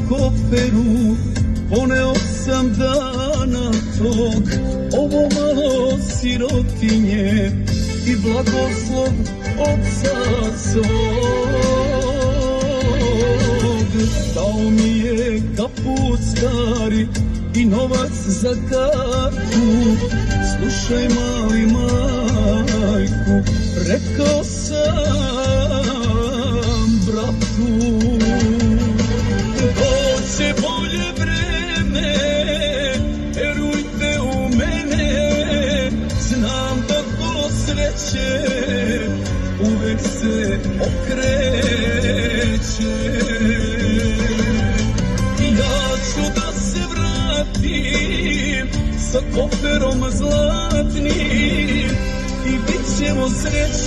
koferu, poneo sam dana tog, ovo malo sirotinje i blagoslov oca svog. Dao mi je kaput stari i novac za kartu. Slušaj mali, majku, rekao sam bratu. Doće bolje vreme, verujte u mene, znam da kolo sreće uvek se okreće. Ja ću da se vratim sa koferom zlatnim i bit ćemo srećni.